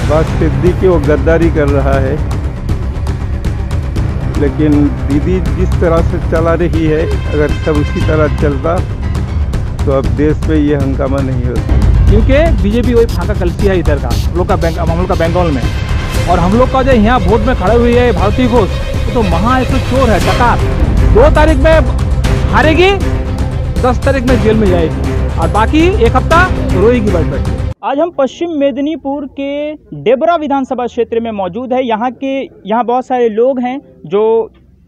अब्बास सिद्दीकी वो गद्दारी कर रहा है, लेकिन दीदी जिस तरह से चला रही है, अगर सब उसी तरह चलता तो अब देश में ये हंगामा नहीं होता। क्योंकि बीजेपी वही फाका कलसी है इधर का, हम लोग का बंगाल में, और हम लोग का जो यहाँ वोट में खड़े हुई है भारतीय घोष, तो महा एक चोर है, डकात। 2 तारीख में हारेगी, 10 तारीख में जेल में जाएगी, और बाकी 1 हफ्ता रोएगी बैठ बैठ। आज हम पश्चिम मेदिनीपुर के डेबरा विधानसभा क्षेत्र में मौजूद है। यहाँ बहुत सारे लोग हैं जो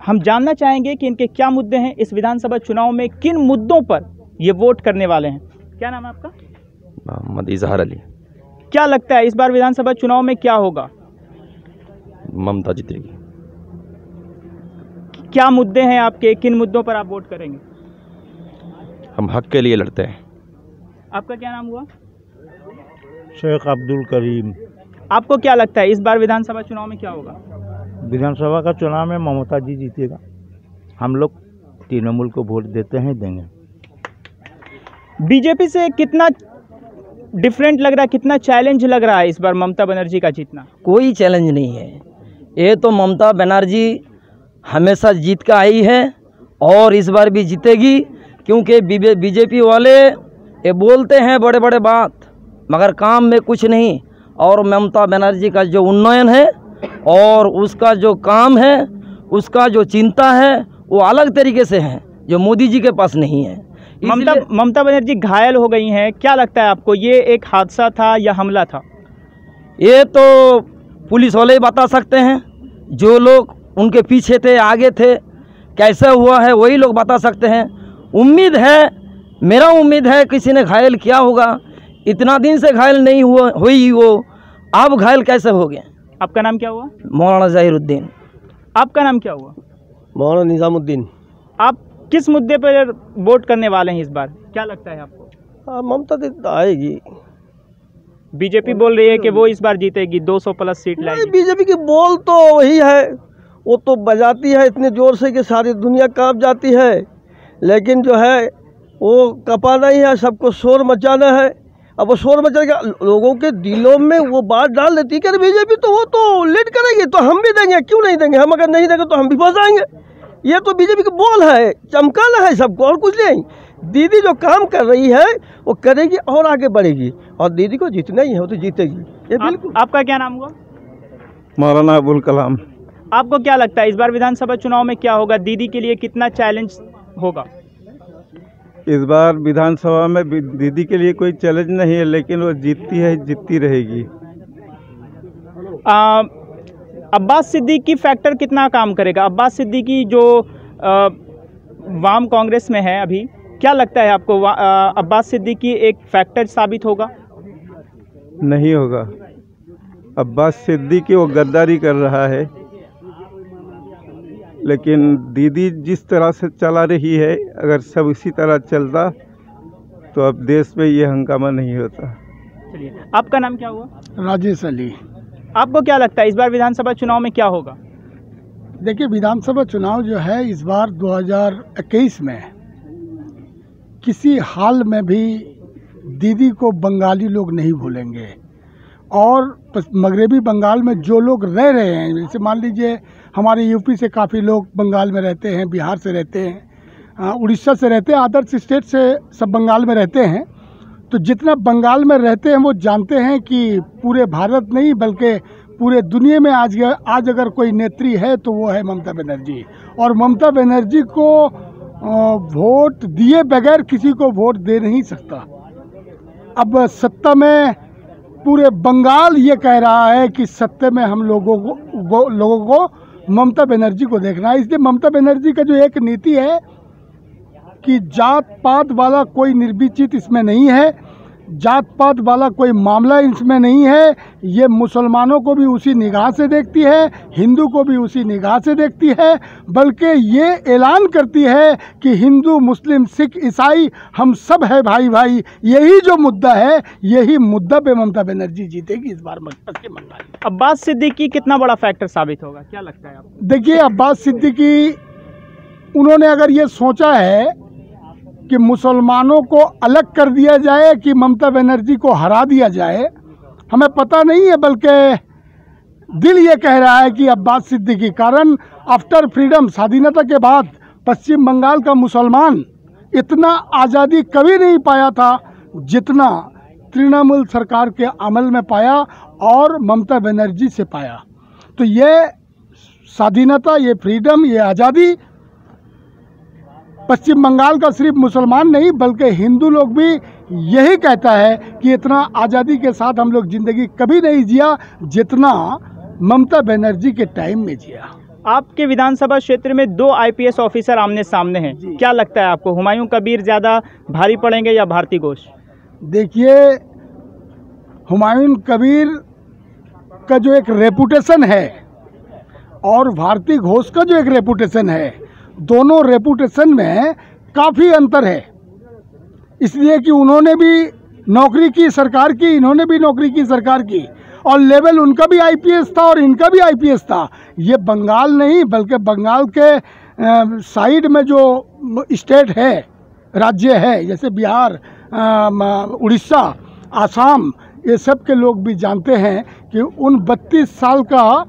हम जानना चाहेंगे कि इनके क्या मुद्दे हैं, इस विधानसभा चुनाव में किन मुद्दों पर ये वोट करने वाले हैं। क्या नाम है आपका? मोहम्मद इजहार अली। क्या लगता है इस बार विधानसभा चुनाव में क्या होगा? ममता जीतेगी। क्या मुद्दे हैं आपके, किन मुद्दों पर आप वोट करेंगे? हम हक के लिए लड़ते हैं। आपका क्या नाम हुआ? शेख अब्दुल करीम। आपको क्या लगता है इस बार विधानसभा चुनाव में क्या होगा? विधानसभा का चुनाव में ममता जी जीतेगा। हम लोग तृणमूल को वोट देते हैं, देंगे। बीजेपी से कितना डिफरेंट लग रहा है, कितना चैलेंज लग रहा है इस बार ममता बनर्जी का जीतना? कोई चैलेंज नहीं है। ये तो ममता बनर्जी हमेशा जीत का आई है और इस बार भी जीतेगी, क्योंकि बीजेपी वाले ये बोलते हैं बड़े बड़े बात, मगर काम में कुछ नहीं। और ममता बनर्जी का जो उन्नयन है और उसका जो काम है, उसका जो चिंता है, वो अलग तरीके से है, जो मोदी जी के पास नहीं है। ममता बनर्जी घायल हो गई हैं, क्या लगता है आपको, ये एक हादसा था या हमला था? ये तो पुलिस वाले ही बता सकते हैं, जो लोग उनके पीछे थे, आगे थे, कैसे हुआ है वही लोग बता सकते हैं। उम्मीद है, मेरा उम्मीद है किसी ने घायल किया होगा। इतना दिन से घायल नहीं हुई वो, अब घायल कैसे हो गए? आपका नाम क्या हुआ? मौलाना ज़हीरुद्दीन। आपका नाम क्या हुआ? मौलाना निजामुद्दीन। आप किस मुद्दे पर वोट करने वाले हैं इस बार, क्या लगता है आपको? ममता आएगी। बीजेपी बोल रही है कि वो इस बार जीतेगी, 200 प्लस सीट लाएगी। बीजेपी की बोल तो वही है, वो तो बजाती है इतने जोर से कि सारी दुनिया कांप जाती है, लेकिन जो है वो कपाना ही है, सबको शोर मचाना है। अब वो शोर मचाएगा, लोगों के दिलों में वो बात डाल देती है कि बीजेपी तो वो तो लीड करेगी, तो हम भी देंगे, क्यों नहीं देंगे, हम अगर नहीं देंगे तो हम भी फंस जाएंगे। ये तो बीजेपी की बोल है, चमकाना है सबको, और कुछ नहीं। दीदी जो काम कर रही है वो करेगी और आगे बढ़ेगी, और दीदी को जीतना ही है, वो तो जीतेगी, ये बिल्कुल। आपका क्या नाम हुआ? मौलाना अबुल कलाम। आपको क्या लगता है इस बार विधानसभा चुनाव में क्या होगा, दीदी के लिए कितना चैलेंज होगा? इस बार विधानसभा में दीदी के लिए कोई चैलेंज नहीं है, लेकिन वो जीतती है, जीतती रहेगी। अब्बास सिद्दीकी फैक्टर कितना काम करेगा? अब्बास सिद्दीकी जो वाम कांग्रेस में है अभी, क्या लगता है आपको अब्बास सिद्दीकी एक फैक्टर साबित होगा? नहीं होगा। अब्बास सिद्दीकी वो गद्दारी कर रहा है, लेकिन दीदी जिस तरह से चला रही है, अगर सब इसी तरह चलता तो अब देश में ये हंगामा नहीं होता। चलिए, आपका नाम क्या हुआ? राजेश अली। आपको क्या लगता है इस बार विधानसभा चुनाव में क्या होगा? देखिए, विधानसभा चुनाव जो है इस बार 2021 में किसी हाल में भी दीदी को बंगाली लोग नहीं भूलेंगे, और मगरबी बंगाल में जो लोग रह रहे हैं, जैसे मान लीजिए हमारे यूपी से काफ़ी लोग बंगाल में रहते हैं, बिहार से रहते हैं, उड़ीसा से रहते हैं, अदर स्टेट से सब बंगाल में रहते हैं। तो जितना बंगाल में रहते हैं वो जानते हैं कि पूरे भारत नहीं बल्कि पूरे दुनिया में आज अगर कोई नेत्री है तो वो है ममता बनर्जी, और ममता बनर्जी को वोट दिए बगैर किसी को वोट दे नहीं सकता। अब सत्ता में पूरे बंगाल ये कह रहा है कि सत्ते में हम लोगों को ममता बनर्जी को देखना है। इसलिए ममता बनर्जी का जो एक नीति है कि जात पात वाला कोई निर्विचित इसमें नहीं है, जात पात वाला कोई मामला इसमें नहीं है। ये मुसलमानों को भी उसी निगाह से देखती है, हिंदू को भी उसी निगाह से देखती है, बल्कि ये ऐलान करती है कि हिंदू मुस्लिम सिख ईसाई हम सब है भाई भाई। यही जो मुद्दा है, यही मुद्दा पे ममता बनर्जी जीतेगी इस बार पश्चिम बंगाल में। अब्बास सिद्दीकी कितना बड़ा फैक्टर साबित होगा, क्या लगता है आपको? देखिए, अब्बास सिद्दीकी उन्होंने अगर ये सोचा है कि मुसलमानों को अलग कर दिया जाए कि ममता बनर्जी को हरा दिया जाए, हमें पता नहीं है, बल्कि दिल ये कह रहा है कि अब्बास सिद्दीकी, कारण आफ्टर फ्रीडम, स्वाधीनता के बाद पश्चिम बंगाल का मुसलमान इतना आज़ादी कभी नहीं पाया था जितना तृणमूल सरकार के अमल में पाया और ममता बनर्जी से पाया। तो ये स्वाधीनता, ये फ्रीडम, ये आज़ादी पश्चिम बंगाल का सिर्फ मुसलमान नहीं बल्कि हिंदू लोग भी यही कहता है कि इतना आज़ादी के साथ हम लोग ज़िंदगी कभी नहीं जिया जितना ममता बनर्जी के टाइम में जिया। आपके विधानसभा क्षेत्र में 2 आईपीएस ऑफिसर आमने सामने हैं, क्या लगता है आपको, हुमायूं कबीर ज़्यादा भारी पड़ेंगे या भारती घोष? देखिए, हुमायूं कबीर का जो एक रेपुटेशन है और भारती घोष का जो एक रेपुटेशन है, दोनों रेपुटेशन में काफ़ी अंतर है। इसलिए कि उन्होंने भी नौकरी की सरकार की, इन्होंने भी नौकरी की सरकार की, और लेवल उनका भी आईपीएस था और इनका भी आईपीएस था। ये बंगाल नहीं बल्कि बंगाल के साइड में जो स्टेट है, राज्य है, जैसे बिहार, उड़ीसा, आसाम, ये सब के लोग भी जानते हैं कि उन 32 साल का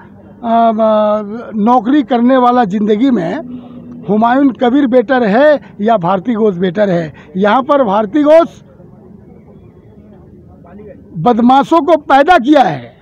नौकरी करने वाला ज़िंदगी में हुमायूं कबीर बेटर है या भारती घोष बेटर है। यहाँ पर भारती घोष बदमाशों को पैदा किया है,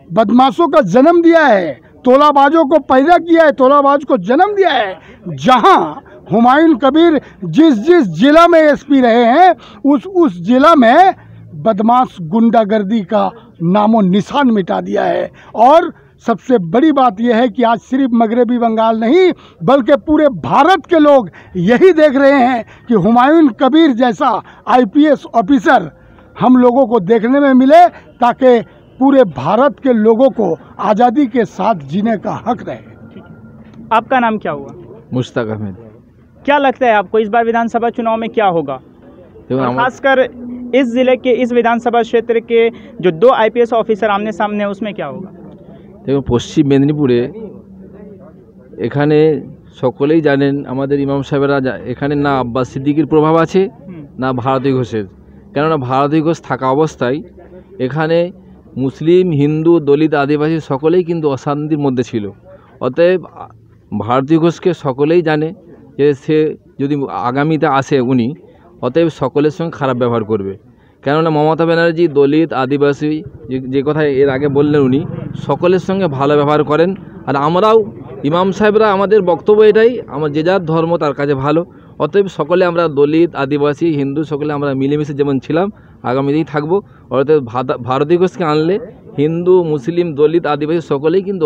बदमाशों का जन्म दिया है, तोलाबाजों को पैदा किया है, तोलाबाज को जन्म दिया है। जहाँ हुमायूं कबीर जिस जिस जिला में एसपी रहे हैं उस जिला में बदमाश गुंडागर्दी का नामो निशान मिटा दिया है। और सबसे बड़ी बात यह है कि आज सिर्फ मगरबी बंगाल नहीं बल्कि पूरे भारत के लोग यही देख रहे हैं कि हुमायूं कबीर जैसा आईपीएस ऑफिसर हम लोगों को देखने में मिले, ताकि पूरे भारत के लोगों को आज़ादी के साथ जीने का हक रहे। आपका नाम क्या हुआ? मुश्ताक अहमद। क्या लगता है आपको इस बार विधानसभा चुनाव में क्या होगा, खासकर इस जिले के, इस विधानसभा क्षेत्र के जो 2 आईपीएस ऑफिसर आमने सामने हैं उसमें क्या होगा? देखो, पश्चिम मेदिनीपुरे এখানে সকলেই জানেন আমাদের ইমাম সাহেবেরা এখানে না আব্বাস সিদ্দিকীর প্রভাব আছে না ভারতী ঘোষের। কেননা ভারতী ঘোষ থাকা অবস্থায় এখানে মুসলিম, হিন্দু, দলিত, আদিবাসী সকলেই কিন্তু অশান্তির মধ্যে ছিল। অতএব ভারতী ঘোষকে সকলেই জানে যে সে যদি আগামীতে আসে উনি, অতএব সকলের সঙ্গে খারাপ ব্যবহার করবে। কেননা মমতা ব্যানার্জি দলিত, আদিবাসী যে কথা এর আগে বললেন উনি সকলের সঙ্গে ভালো ব্যবহার করেন। আর আমরাও ইমাম সাহেবরা আমাদের বক্তব্য এটাই, আমার যে যার ধর্ম তার কাছে ভালো। অতএব সকলে আমরা দলিত, আদিবাসী, হিন্দু সকলে আমরা মিলেমিশে যেমন ছিলাম আগামীতেই থাকবো। অতএব ভারতী ঘোষকে আনলে হিন্দু, মুসলিম, দলিত, আদিবাসী সকলেই কিন্তু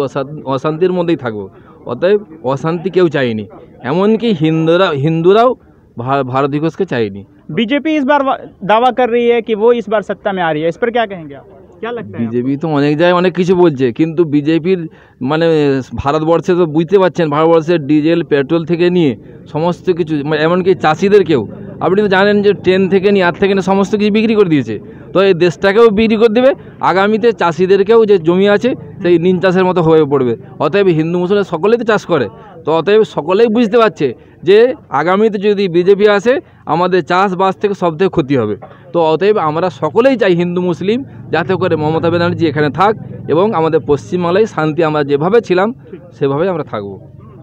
অশান্তির মধ্যেই থাকবো। অতএব অশান্তি কেউ চায়নি, এমনকি হিন্দুরাও भारती घोष के चाहिए। बीजेपी इस बार दावा कर रही है कि वो इस बार सत्ता में आ रही है, इस पर क्या कहेंगे आप, क्या लगता है? बीजेपी तो अनेक जाए अनेक किछु बोलছে, কিন্তু বিজেপির মানে ভারতবর্ষে তো বুঝতে পারছেন, ভারতবর্ষে ডিজেল পেট্রোল থেকে নিয়ে সমস্ত কিছু, এমনকি চাষিদেরকেও আপনি তো জানেন যে ট্রেন থেকে নিয়ে আর থেকে নিয়ে সমস্ত কিছু বিক্রি করে দিয়েছে। তো এই দেশটাকেও বিক্রি করে দেবে, আগামীতে চাষিদেরকেও যে জমি আছে সেই নীল চাষের মতো হয়ে পড়বে। অতএব হিন্দু মুসলমান সকলেই তো চাষ করে, তো অতএব সকলেই বুঝতে পারছে যে আগামীতে যদি বিজেপি আসে আমাদের চাষবাস থেকে সব থেকে ক্ষতি হবে। তো অতএব আমরা সকলেই চাই হিন্দু মুসলিম যাতে করে মমতা ব্যানার্জি এখানে থাক এবং আমাদের পশ্চিমবাংলায় শান্তি আমরা যেভাবে ছিলাম সেভাবেই আমরা থাকবো।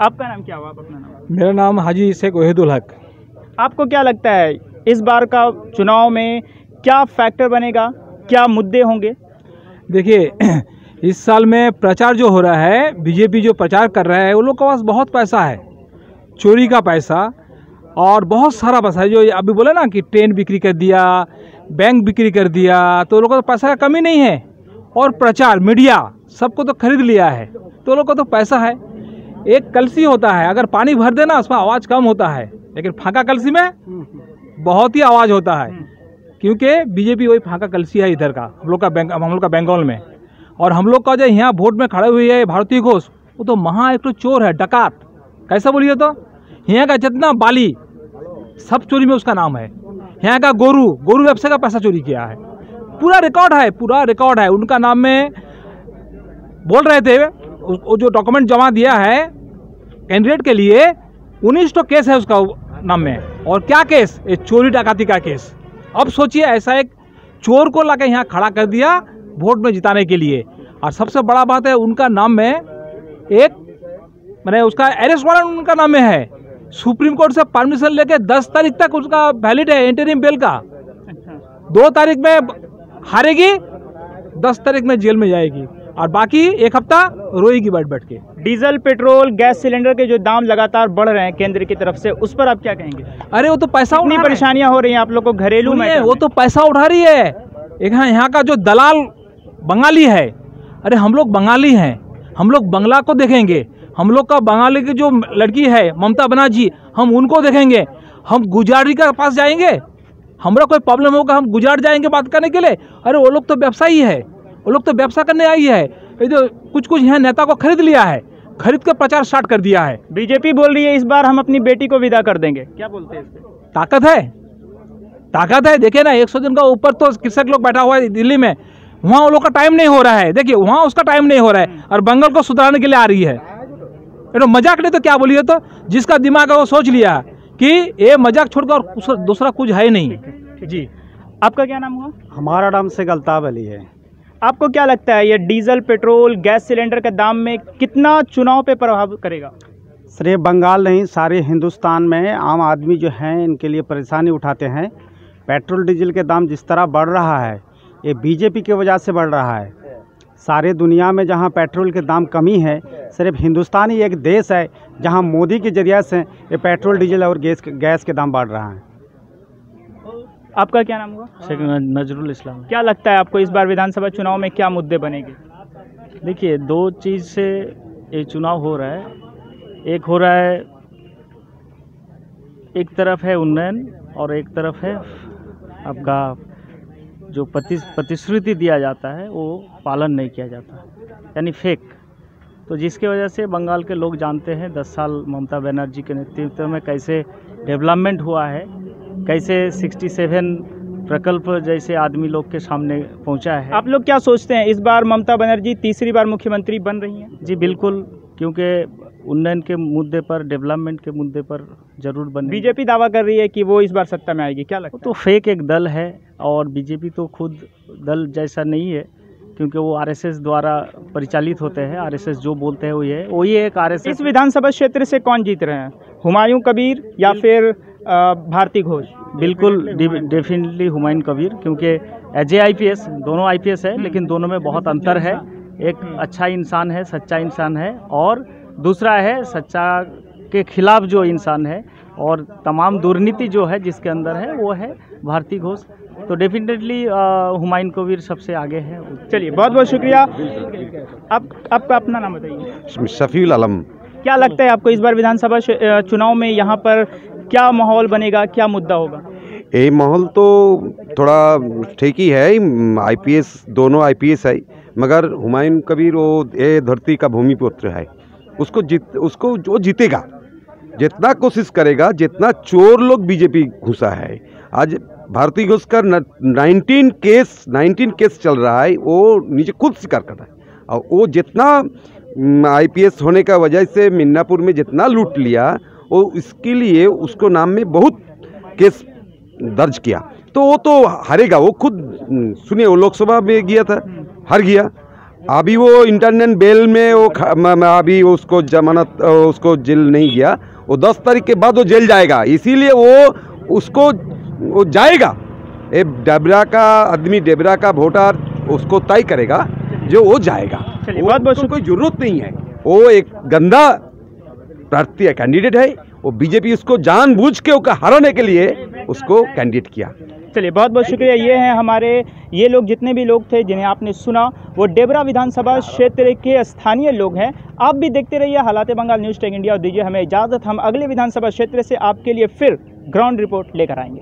आपका नाम क्या हुआ? अपना नाम? मेरा नाम हाजी शेख वहीदुल हक। आपको क्या लगता है इस बार का चुनाव में क्या फैक्टर बनेगा, क्या मुद्दे होंगे? देखिए, इस साल में प्रचार जो हो रहा है, बीजेपी जो प्रचार कर रहा है, उन लोग के पास बहुत पैसा है, चोरी का पैसा और बहुत सारा पैसा है। जो अभी बोले ना कि ट्रेन बिक्री कर दिया, बैंक बिक्री कर दिया, तो लोगों को तो पैसा का कमी नहीं है। और प्रचार, मीडिया सबको तो खरीद लिया है, तो लोगों को तो पैसा है। एक कलसी होता है, अगर पानी भर देना उसमें आवाज़ कम होता है, लेकिन फाका कलसी में बहुत ही आवाज़ होता है, क्योंकि बीजेपी वही फाका कलसी है इधर का, हम लोग का बंगाल में। और हम लोग का जो यहाँ वोट में खड़े हुए है भारती घोष, वो तो महा एक तो चोर है, डकात। कैसा बोलिए तो यहाँ का जितना बाली सब चोरी में उसका नाम है। यहाँ का गोरू व्यवसाय का पैसा चोरी किया है, पूरा रिकॉर्ड है उनका नाम में। बोल रहे थे वो जो डॉक्यूमेंट जमा दिया है कैंडिडेट के लिए, 19 तो केस है उसका नाम में। और क्या केस? ये चोरी डकाती का केस। अब सोचिए, ऐसा एक चोर को लाके यहाँ खड़ा कर दिया वोट में जिताने के लिए। और सबसे बड़ा बात है उनका नाम में एक मैंने उसका अरेस्ट वारंट उनका नाम में है। सुप्रीम कोर्ट से परमिशन लेके 10 तारीख तक उसका वैलिड है इंटरिम बेल का। 2 तारीख में हारेगी, 10 तारीख में जेल में जाएगी और बाकी 1 हफ्ता रोएगी बैठ के। डीजल, पेट्रोल, गैस सिलेंडर के जो दाम लगातार बढ़ रहे हैं केंद्र की तरफ से, उस पर आप क्या कहेंगे? अरे वो तो पैसा कितनी परेशानियां हो रही हैं आप लोग को घरेलू में? वो तो पैसा उठा रही है। यहाँ का जो दलाल बंगाली है, अरे हम लोग बंगाली हैं, हम लोग बंगला को देखेंगे। हम लोग का बंगाली की जो लड़की है ममता बनर्जी, हम उनको देखेंगे। हम गुजराती के पास जाएंगे, हमारा कोई प्रॉब्लम होगा हम गुजरात जाएंगे बात करने के लिए? अरे वो लोग तो व्यवसायी है, वो लोग तो व्यवसाय करने आई है। ये जो कुछ यहाँ नेता को खरीद लिया है, खरीद कर प्रचार स्टार्ट कर दिया है। बीजेपी बोल रही है इस बार हम अपनी बेटी को विदा कर देंगे, क्या बोलते हैं इस पे? ताकत है। देखिए ना, 100 दिन का ऊपर तो कृषक लोग बैठा हुआ है दिल्ली में, वहाँ वो लोग का टाइम नहीं हो रहा है। देखिए वहाँ उसका टाइम नहीं हो रहा है और बंगाल को सुधारने के लिए आ रही है। तो मजाक नहीं तो क्या बोलिए, तो जिसका दिमाग है वो सोच लिया कि ये मजाक छोड़कर दूसरा कुछ है नहीं। जी, आपका क्या नाम हुआ? हमारा नाम से गलताब अली है। आपको क्या लगता है ये डीजल, पेट्रोल, गैस सिलेंडर के दाम में कितना चुनाव पे प्रभाव करेगा? सिर्फ बंगाल नहीं, सारे हिंदुस्तान में आम आदमी जो हैं इनके लिए परेशानी उठाते हैं। पेट्रोल डीजल के दाम जिस तरह बढ़ रहा है ये बीजेपी की वजह से बढ़ रहा है। सारे दुनिया में जहां पेट्रोल के दाम कमी है, सिर्फ हिंदुस्तान ही एक देश है जहां मोदी के जरिए से ये पेट्रोल डीजल और गैस के दाम बढ़ रहा है। आपका क्या नाम हुआ? शेख नजरुल इस्लाम। क्या लगता है आपको इस बार विधानसभा चुनाव में क्या मुद्दे बनेंगे? देखिए, 2 चीज़ से ये चुनाव हो रहा है। एक हो रहा है, एक तरफ है उन्नयन और एक तरफ है आपका जो प्रतिश्रुति दिया जाता है वो पालन नहीं किया जाता, यानी फेक। तो जिसके वजह से बंगाल के लोग जानते हैं 10 साल ममता बनर्जी के नेतृत्व में कैसे डेवलपमेंट हुआ है, कैसे 67 प्रकल्प जैसे आदमी लोग के सामने पहुंचा है। आप लोग क्या सोचते हैं इस बार ममता बनर्जी तीसरी बार मुख्यमंत्री बन रही हैं? जी बिल्कुल, क्योंकि उन्नयन के मुद्दे पर, डेवलपमेंट के मुद्दे पर जरूर बने। बीजेपी दावा कर रही है कि वो इस बार सत्ता में आएगी, क्या लगता है? तो फेक एक दल है और बीजेपी तो खुद दल जैसा नहीं है, क्योंकि वो आरएसएस द्वारा परिचालित होते हैं। आरएसएस जो बोलते हैं वही एक आरएसएस। इस विधानसभा क्षेत्र से कौन जीत रहे हैं, हुमायूं कबीर या फिर भारती घोष? बिल्कुल डेफिनेटली हुमायूं कबीर, क्योंकि एजे आईपीएस, दोनों आईपीएस है लेकिन दोनों में बहुत अंतर है। एक अच्छा इंसान है, सच्चा इंसान है, और दूसरा है सच्चा के खिलाफ जो इंसान है और तमाम दुर्नीति जो है जिसके अंदर है वो है भारती घोष। तो डेफिनेटली हुमायूं कबीर सबसे आगे है। चलिए, बहुत बहुत शुक्रिया। आपका अपना नाम बताइए। शफीउल आलम। क्या लगता है आपको इस बार विधानसभा चुनाव में यहाँ पर क्या माहौल बनेगा, क्या मुद्दा होगा? ये माहौल तो थोड़ा ठीक ही है। आईपीएस, दोनों आईपीएस है, मगर हुमायूं कबीर वो ये धरती का भूमिपुत्र है। उसको जो जीतेगा, जितना कोशिश करेगा, जितना चोर लोग बीजेपी घुसा है। आज भारती घोष का 19 केस चल रहा है, वो नीचे खुद स्वीकार कर रहा है। और वो जितना आईपीएस होने का वजह से मिदनापुर में जितना लूट लिया, वो इसके लिए उसको नाम में बहुत केस दर्ज किया, तो वो तो हारेगा। वो खुद सुनिए, वो लोकसभा में गया था, हार गया। अभी वो इंटरनल बेल में वो अभी उसको जमानत, उसको जेल नहीं गया। वो 10 तारीख के बाद वो जेल जाएगा, इसीलिए वो जाएगा। डेबरा का आदमी, डेबरा का वोटर उसको तय करेगा, जो वो जाएगा। बहुत कोई जरूरत नहीं है। वो एक गंदा प्रार्थी है, कैंडिडेट है। वो बीजेपी उसको जानबूझ के हराने के लिए उसको कैंडिडेट किया। चलिए, बहुत बहुत शुक्रिया। ये लोग, जितने भी लोग थे जिन्हें आपने सुना, वो डेबरा विधानसभा क्षेत्र के स्थानीय लोग हैं। आप भी देखते रहिए हालात बंगाल न्यूज़ टेक इंडिया और दीजिए हमें इजाज़त। हम अगले विधानसभा क्षेत्र से आपके लिए फिर ग्राउंड रिपोर्ट लेकर आएंगे।